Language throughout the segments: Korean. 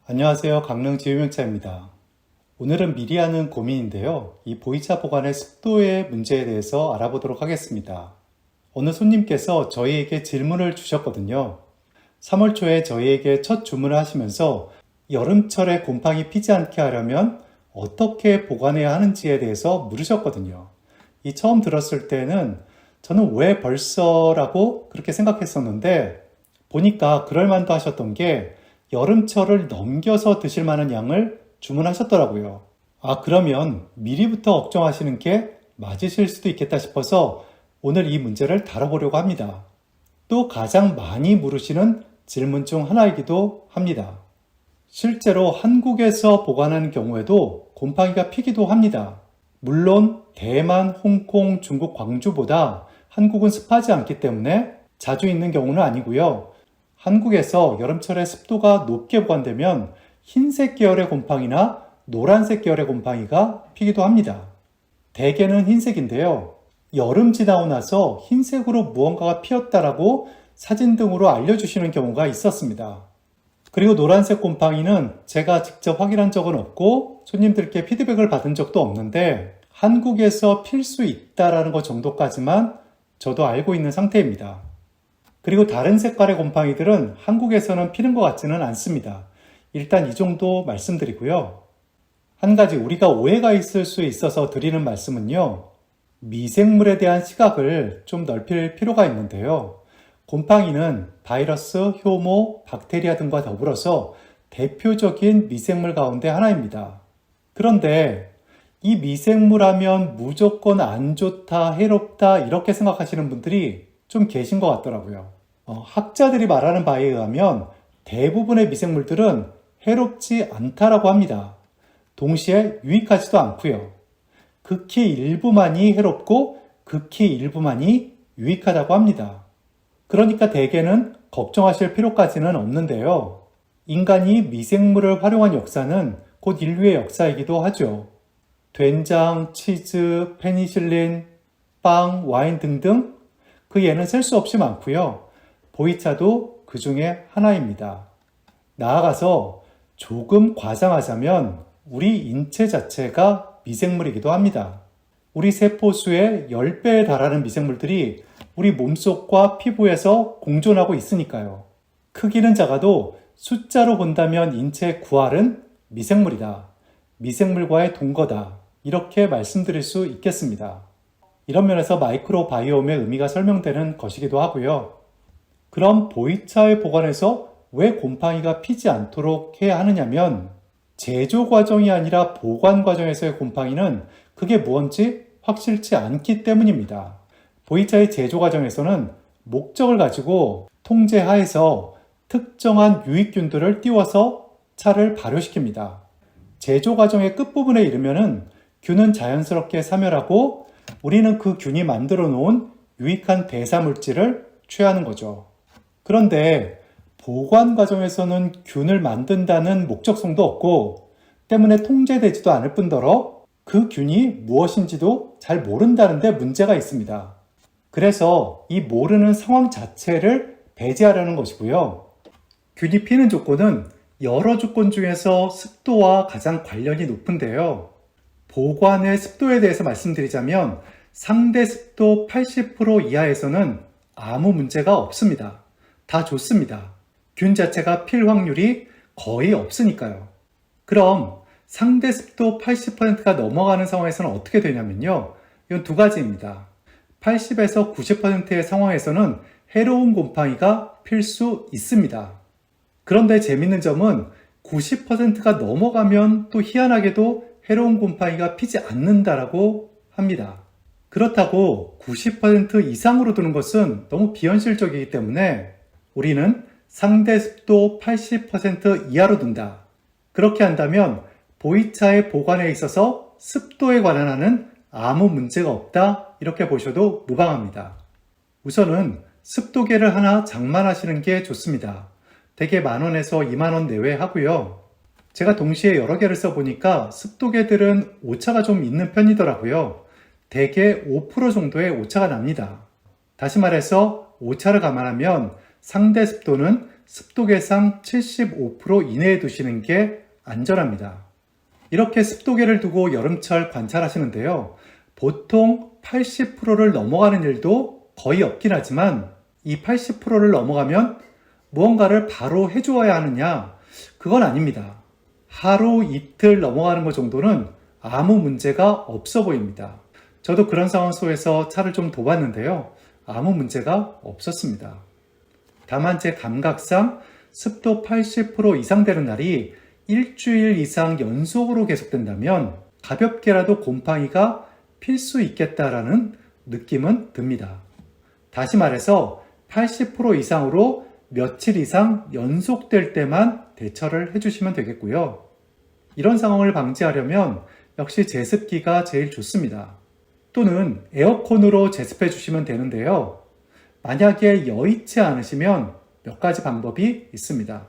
안녕하세요. 강릉 지유명차입니다. 오늘은 미리 하는 고민인데요. 이 보이차 보관의 습도의 문제에 대해서 알아보도록 하겠습니다. 어느 손님께서 저희에게 질문을 주셨거든요. 3월 초에 저희에게 첫 주문을 하시면서 여름철에 곰팡이 피지 않게 하려면 어떻게 보관해야 하는지에 대해서 물으셨거든요. 이 처음 들었을 때는 저는 왜 벌써라고 그렇게 생각했었는데 보니까 그럴만도 하셨던 게 여름철을 넘겨서 드실 만한 양을 주문하셨더라고요. 아, 그러면 미리부터 걱정하시는 게 맞으실 수도 있겠다 싶어서 오늘 이 문제를 다뤄보려고 합니다. 또 가장 많이 물으시는 질문 중 하나이기도 합니다. 실제로 한국에서 보관하는 경우에도 곰팡이가 피기도 합니다. 물론 대만, 홍콩, 중국, 광주보다 한국은 습하지 않기 때문에 자주 있는 경우는 아니고요. 한국에서 여름철에 습도가 높게 보관되면 흰색 계열의 곰팡이나 노란색 계열의 곰팡이가 피기도 합니다. 대개는 흰색인데요. 여름 지나고 나서 흰색으로 무언가가 피었다라고 사진 등으로 알려주시는 경우가 있었습니다. 그리고 노란색 곰팡이는 제가 직접 확인한 적은 없고 손님들께 피드백을 받은 적도 없는데 한국에서 필 수 있다라는 것 정도까지만 저도 알고 있는 상태입니다. 그리고 다른 색깔의 곰팡이들은 한국에서는 피는 것 같지는 않습니다. 일단 이 정도 말씀드리고요. 한 가지 우리가 오해가 있을 수 있어서 드리는 말씀은요. 미생물에 대한 시각을 좀 넓힐 필요가 있는데요. 곰팡이는 바이러스, 효모, 박테리아 등과 더불어서 대표적인 미생물 가운데 하나입니다. 그런데 이 미생물 하면 무조건 안 좋다, 해롭다 이렇게 생각하시는 분들이 좀 계신 것 같더라고요. 학자들이 말하는 바에 의하면 대부분의 미생물들은 해롭지 않다라고 합니다. 동시에 유익하지도 않고요. 극히 일부만이 해롭고 극히 일부만이 유익하다고 합니다. 그러니까 대개는 걱정하실 필요까지는 없는데요. 인간이 미생물을 활용한 역사는 곧 인류의 역사이기도 하죠. 된장, 치즈, 페니실린, 빵, 와인 등등 그 예는 셀 수 없이 많고요. 보이차도 그 중에 하나입니다. 나아가서 조금 과장하자면 우리 인체 자체가 미생물이기도 합니다. 우리 세포수의 10배에 달하는 미생물들이 우리 몸속과 피부에서 공존하고 있으니까요. 크기는 작아도 숫자로 본다면 인체의 9할은 미생물이다. 미생물과의 동거다. 이렇게 말씀드릴 수 있겠습니다. 이런 면에서 마이크로바이옴의 의미가 설명되는 것이기도 하고요. 그럼 보이차의 보관에서 왜 곰팡이가 피지 않도록 해야 하느냐면 제조 과정이 아니라 보관 과정에서의 곰팡이는 그게 무언지 확실치 않기 때문입니다. 보이차의 제조 과정에서는 목적을 가지고 통제하에서 특정한 유익균들을 띄워서 차를 발효시킵니다. 제조 과정의 끝부분에 이르면은 균은 자연스럽게 사멸하고 우리는 그 균이 만들어 놓은 유익한 대사물질을 취하는 거죠. 그런데 보관 과정에서는 균을 만든다는 목적성도 없고 때문에 통제되지도 않을 뿐더러 그 균이 무엇인지도 잘 모른다는 데 문제가 있습니다. 그래서 이 모르는 상황 자체를 배제하려는 것이고요. 균이 피는 조건은 여러 조건 중에서 습도와 가장 관련이 높은데요. 보관의 습도에 대해서 말씀드리자면 상대 습도 80% 이하에서는 아무 문제가 없습니다. 다 좋습니다. 균 자체가 필 확률이 거의 없으니까요. 그럼 상대 습도 80%가 넘어가는 상황에서는 어떻게 되냐면요. 이건 두 가지입니다. 80에서 90%의 상황에서는 해로운 곰팡이가 필 수 있습니다. 그런데 재밌는 점은 90%가 넘어가면 또 희한하게도 해로운 곰팡이가 피지 않는다라고 합니다. 그렇다고 90% 이상으로 두는 것은 너무 비현실적이기 때문에 우리는 상대 습도 80% 이하로 둔다. 그렇게 한다면 보이차의 보관에 있어서 습도에 관한 한은 아무 문제가 없다. 이렇게 보셔도 무방합니다. 우선은 습도계를 하나 장만하시는 게 좋습니다. 대개 10,000원에서 20,000원 내외 하고요. 제가 동시에 여러 개를 써보니까 습도계들은 오차가 좀 있는 편이더라고요. 대개 5% 정도의 오차가 납니다. 다시 말해서 오차를 감안하면 상대 습도는 습도계상 75% 이내에 두시는 게 안전합니다. 이렇게 습도계를 두고 여름철 관찰하시는데요. 보통 80%를 넘어가는 일도 거의 없긴 하지만 이 80%를 넘어가면 무언가를 바로 해주어야 하느냐? 그건 아닙니다. 하루 이틀 넘어가는 것 정도는 아무 문제가 없어 보입니다. 저도 그런 상황 속에서 차를 좀 둬봤는데요. 아무 문제가 없었습니다. 다만 제 감각상 습도 80% 이상 되는 날이 일주일 이상 연속으로 계속된다면 가볍게라도 곰팡이가 필 수 있겠다라는 느낌은 듭니다. 다시 말해서 80% 이상으로 며칠 이상 연속될 때만 대처를 해주시면 되겠고요. 이런 상황을 방지하려면 역시 제습기가 제일 좋습니다. 또는 에어컨으로 제습해 주시면 되는데요. 만약에 여의치 않으시면 몇 가지 방법이 있습니다.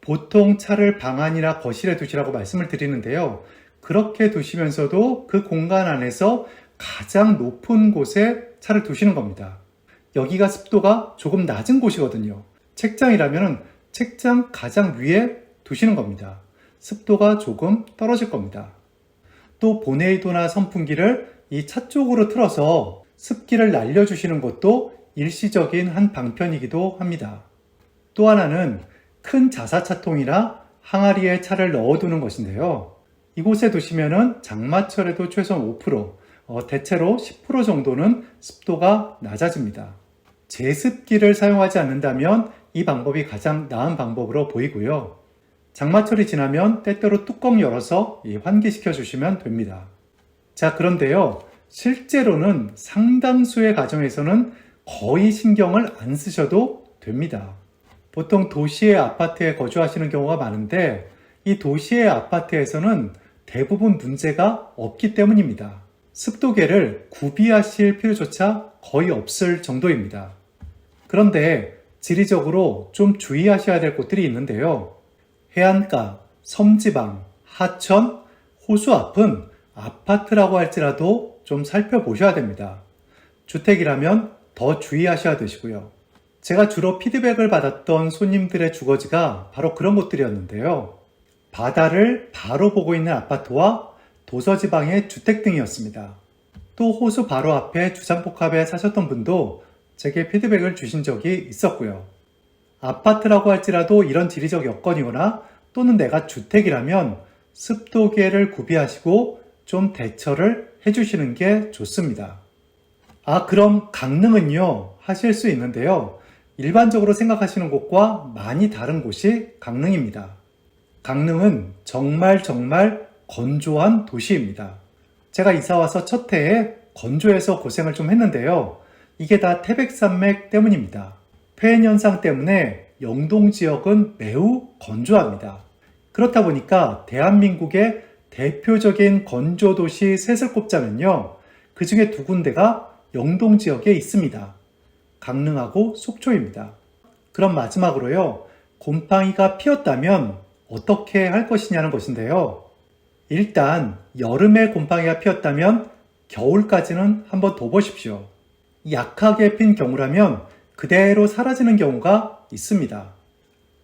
보통 차를 방 안이나 거실에 두시라고 말씀을 드리는데요. 그렇게 두시면서도 그 공간 안에서 가장 높은 곳에 차를 두시는 겁니다. 여기가 습도가 조금 낮은 곳이거든요. 책장이라면 책장 가장 위에 두시는 겁니다. 습도가 조금 떨어질 겁니다. 또 보네이도나 선풍기를 이 차 쪽으로 틀어서 습기를 날려주시는 것도 일시적인 한 방편이기도 합니다. 또 하나는 큰 자사차통이나 항아리에 차를 넣어두는 것인데요. 이곳에 두시면은 장마철에도 최소한 5%, 대체로 10% 정도는 습도가 낮아집니다. 제습기를 사용하지 않는다면 이 방법이 가장 나은 방법으로 보이고요. 장마철이 지나면 때때로 뚜껑 열어서 환기시켜 주시면 됩니다. 자, 그런데요. 실제로는 상당수의 가정에서는 거의 신경을 안 쓰셔도 됩니다. 보통 도시의 아파트에 거주하시는 경우가 많은데 이 도시의 아파트에서는 대부분 문제가 없기 때문입니다. 습도계를 구비하실 필요조차 거의 없을 정도입니다. 그런데 지리적으로 좀 주의하셔야 될 곳들이 있는데요. 해안가, 섬지방, 하천, 호수 앞은 아파트라고 할지라도 좀 살펴보셔야 됩니다. 주택이라면 더 주의하셔야 되시고요. 제가 주로 피드백을 받았던 손님들의 주거지가 바로 그런 곳들이었는데요. 바다를 바로 보고 있는 아파트와 도서지방의 주택 등이었습니다. 또 호수 바로 앞에 주상복합에 사셨던 분도 제게 피드백을 주신 적이 있었고요. 아파트라고 할지라도 이런 지리적 여건이거나 또는 내가 주택이라면 습도계를 구비하시고 좀 대처를 해주시는 게 좋습니다. 그럼 강릉은요 하실 수 있는데요. 일반적으로 생각하시는 곳과 많이 다른 곳이 강릉입니다. 강릉은 정말 건조한 도시입니다. 제가 이사와서 첫 해에 건조해서 고생을 좀 했는데요. 이게 다 태백산맥 때문입니다. 폐연 현상 때문에 영동 지역은 매우 건조합니다. 그렇다 보니까 대한민국의 대표적인 건조도시 셋을 꼽자면요. 그 중에 두 군데가 영동 지역에 있습니다. 강릉하고 속초입니다. 그럼 마지막으로요. 곰팡이가 피었다면 어떻게 할 것이냐는 것인데요. 일단 여름에 곰팡이가 피었다면 겨울까지는 한번 더 보십시오. 약하게 핀 경우라면 그대로 사라지는 경우가 있습니다.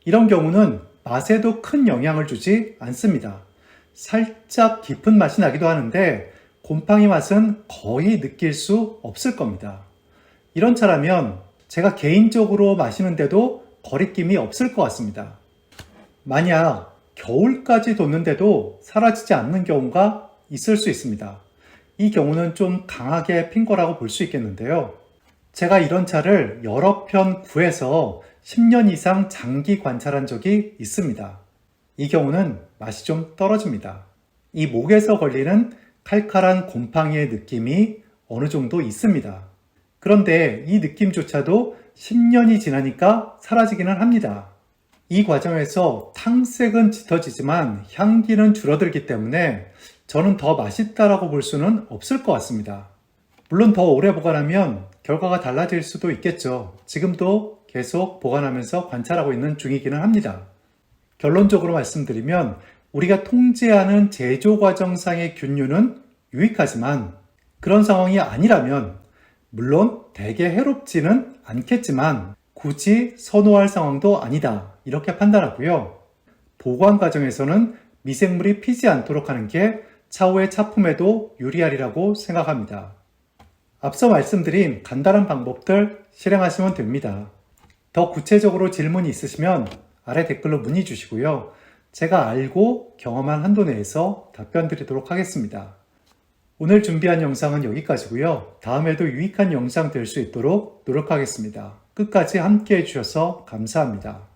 이런 경우는 맛에도 큰 영향을 주지 않습니다. 살짝 깊은 맛이 나기도 하는데 곰팡이 맛은 거의 느낄 수 없을 겁니다. 이런 차라면 제가 개인적으로 마시는데도 거리낌이 없을 것 같습니다. 만약 겨울까지 뒀는데도 사라지지 않는 경우가 있을 수 있습니다. 이 경우는 좀 강하게 핀 거라고 볼 수 있겠는데요. 제가 이런 차를 여러 편 구해서 10년 이상 장기 관찰한 적이 있습니다. 이 경우는 맛이 좀 떨어집니다. 이 목에서 걸리는 칼칼한 곰팡이의 느낌이 어느 정도 있습니다. 그런데 이 느낌조차도 10년이 지나니까 사라지기는 합니다. 이 과정에서 탕색은 짙어지지만 향기는 줄어들기 때문에 저는 더 맛있다라고 볼 수는 없을 것 같습니다. 물론 더 오래 보관하면 결과가 달라질 수도 있겠죠. 지금도 계속 보관하면서 관찰하고 있는 중이기는 합니다. 결론적으로 말씀드리면 우리가 통제하는 제조 과정상의 균류는 유익하지만 그런 상황이 아니라면 물론 대개 해롭지는 않겠지만 굳이 선호할 상황도 아니다. 이렇게 판단하고요. 보관 과정에서는 미생물이 피지 않도록 하는 게 차후의 차품에도 유리하리라고 생각합니다. 앞서 말씀드린 간단한 방법들 실행하시면 됩니다. 더 구체적으로 질문이 있으시면 아래 댓글로 문의 주시고요. 제가 알고 경험한 한도 내에서 답변 드리도록 하겠습니다. 오늘 준비한 영상은 여기까지고요. 다음에도 유익한 영상 될 수 있도록 노력하겠습니다. 끝까지 함께 해주셔서 감사합니다.